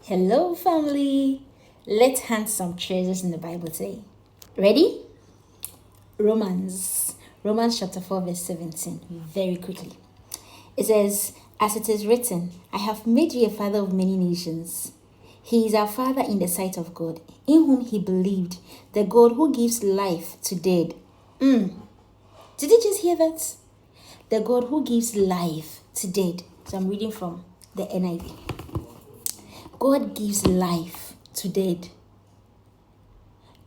Hello, family. Let's hunt some treasures in the Bible today. Ready? Romans chapter 4, verse 17. Very quickly. It says, "As it is written, I have made you a father of many nations." He is our father in the sight of God, in whom he believed, the God who gives life to dead. Did you just hear that? The God who gives life to dead. So I'm reading from the NIV. God gives life to dead.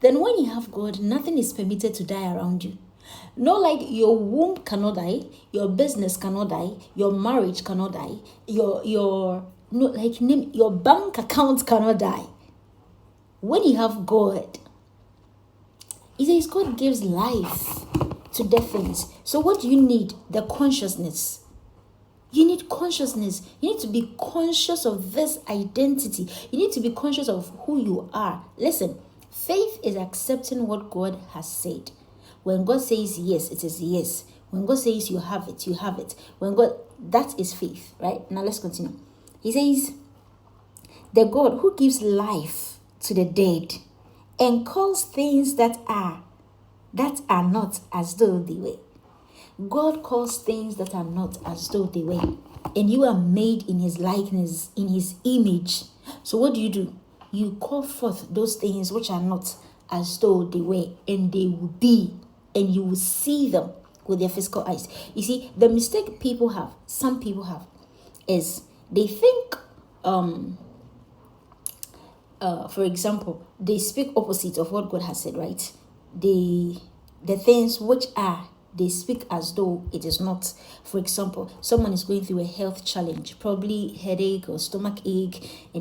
Then when you have God, nothing is permitted to die around you. No, like your womb cannot die, your business cannot die, your marriage cannot die, your no, like name your bank account cannot die. When you have God, he says God gives life to dead things. So what do you need? The consciousness. You need consciousness. You need to be conscious of this identity. You need to be conscious of who you are. Listen, faith is accepting what God has said. When God says yes, it is yes. When God says you have it, you have it. That is faith, right? Now let's continue. He says, the God who gives life to the dead and calls things that are not as though they were. God calls things that are not as though they were. And you are made in his likeness, in his image. So what do? You call forth those things which are not as though they were, and they will be, and you will see them with their physical eyes. You see, the mistake some people have, is they think, for example, they speak opposite of what God has said, right? The things which are, they speak as though it is not. For example, someone is going through a health challenge, probably headache or stomach ache, and